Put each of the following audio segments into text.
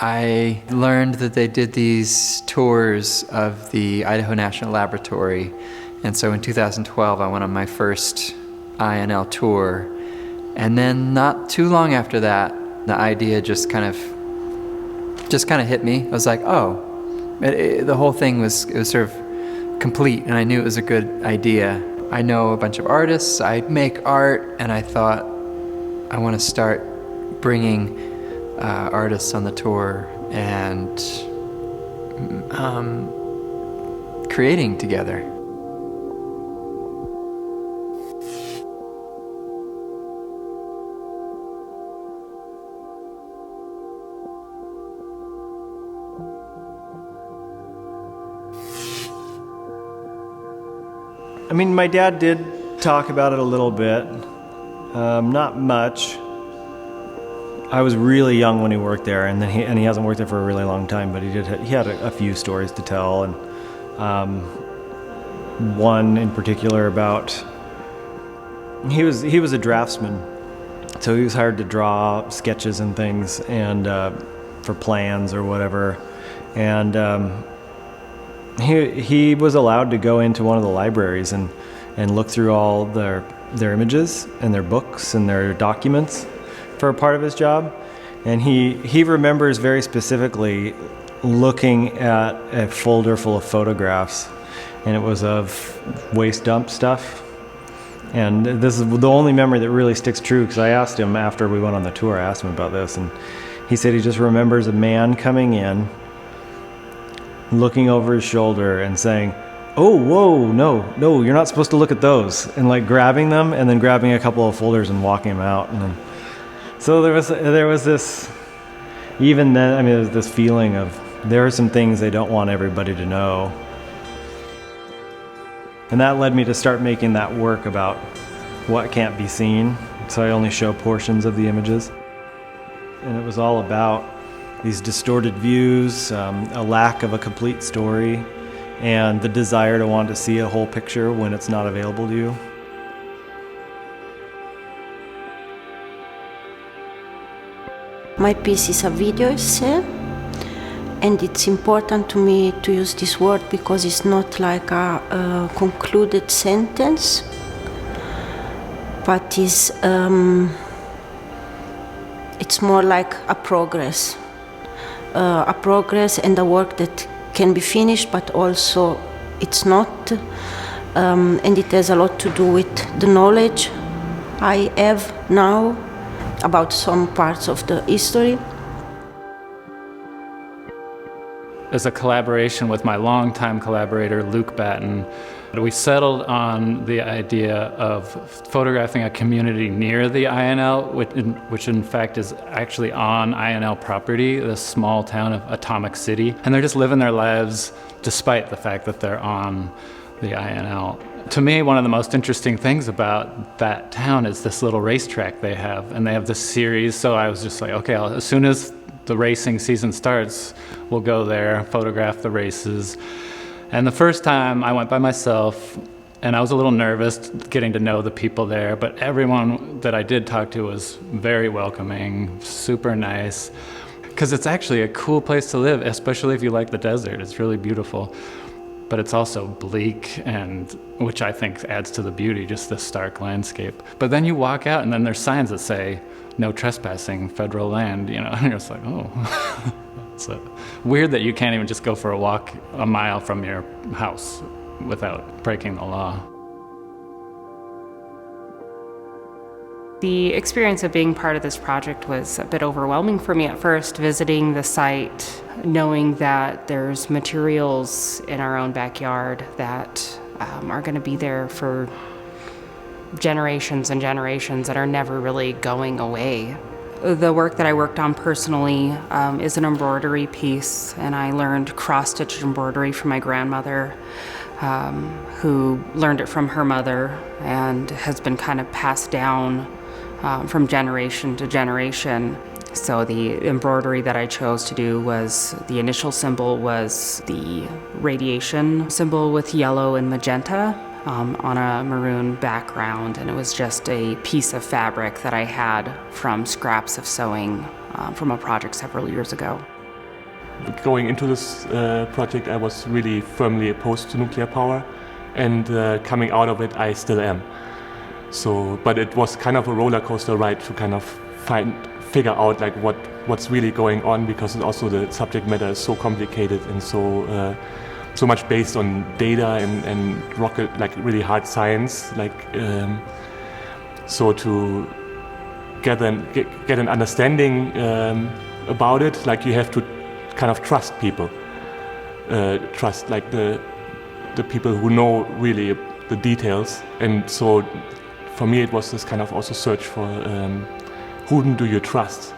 I learned that they did these tours of the Idaho National Laboratory, and so in 2012 I went on my first INL tour, and then not too long after that, the idea just kind of hit me. I was like, oh, the whole thing was sort of complete, and I knew it was a good idea. I know a bunch of artists, I make art, and I thought I want to start bringing artists on the tour and creating together. I mean, my dad did talk about it a little bit, not much. I was really young when he worked there, and he hasn't worked there for a really long time. But he had a few stories to tell, and one in particular about he was a draftsman, so he was hired to draw sketches and things, and for plans or whatever, and he was allowed to go into one of the libraries and look through all their images and their books and their documents for a part of his job, and he remembers very specifically looking at a folder full of photographs, and it was of waste dump stuff. And this is the only memory that really sticks true, because I asked him after we went on the tour, I asked him about this, and he said he just remembers a man coming in, looking over his shoulder and saying, "Oh, whoa, no, you're not supposed to look at those," and like grabbing them and then grabbing a couple of folders and walking them out. And then, so there was this, even then, I mean, there was this feeling of there are some things they don't want everybody to know. And that led me to start making that work about what can't be seen. So I only show portions of the images. And it was all about these distorted views, a lack of a complete story, and the desire to want to see a whole picture when it's not available to you. My piece is a video essay, and it's important to me to use this word because it's not like a concluded sentence, but it's more like a progress and a work that can be finished, but also it's not, and it has a lot to do with the knowledge I have now about some parts of the history. As a collaboration with my longtime collaborator, Luke Batten, we settled on the idea of photographing a community near the INL, which in fact is actually on INL property, this small town of Atomic City. And they're just living their lives despite the fact that they're on the INL. To me, one of the most interesting things about that town is this little racetrack they have, and they have this series. So I was just like, okay, as soon as the racing season starts, we'll go there, photograph the races. And the first time I went by myself, and I was a little nervous getting to know the people there, but everyone that I did talk to was very welcoming, super nice, because it's actually a cool place to live, especially if you like the desert. It's really beautiful, but it's also bleak, and which I think adds to the beauty, just this stark landscape. But then you walk out, and then there's signs that say, "No trespassing, federal land," you know, and you're just like, oh. It's weird that you can't even just go for a walk a mile from your house without breaking the law. The experience of being part of this project was a bit overwhelming for me at first, visiting the site, knowing that there's materials in our own backyard that are going to be there for generations and generations that are never really going away. The work that I worked on personally is an embroidery piece, and I learned cross-stitch embroidery from my grandmother, who learned it from her mother and has been kind of passed down from generation to generation. So the embroidery that I chose to do was, the initial symbol was the radiation symbol with yellow and magenta on a maroon background, and it was just a piece of fabric that I had from scraps of sewing from a project several years ago. going into this project, I was really firmly opposed to nuclear power, and coming out of it, I still am. So, but it was kind of a roller coaster ride to kind of figure out like what's really going on, because also the subject matter is so complicated and so much based on data and rocket, like really hard science, like so to get an understanding about it, like you have to kind of trust people, trust like the people who know really the details. And so for me it was this kind of also search for whom do you trust.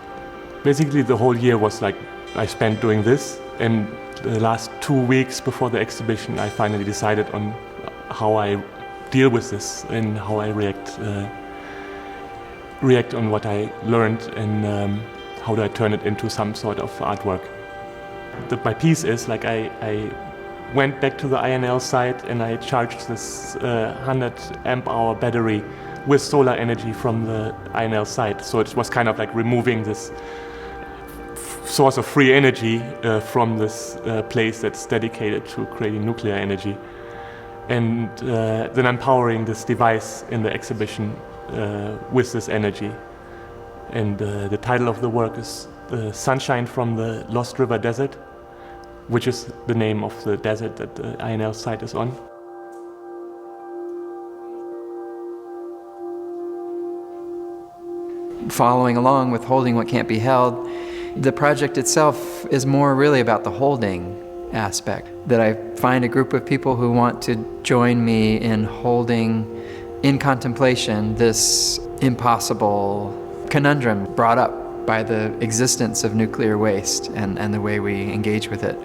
Basically the whole year was like I spent doing this, and the last 2 weeks before the exhibition I finally decided on how I deal with this and how I react on what I learned, and how do I turn it into some sort of artwork. My piece is like I went back to the INL site and I charged this 100 amp hour battery with solar energy from the INL site. So it was kind of like removing this source of free energy from this place that's dedicated to creating nuclear energy. And then I'm powering this device in the exhibition with this energy. And the title of the work is Sunshine from the Lost River Desert, which is the name of the desert that the INL site is on. Following along with Holding What Can't Be Held, the project itself is more really about the holding aspect, that I find a group of people who want to join me in holding in contemplation this impossible conundrum brought up by the existence of nuclear waste and the way we engage with it.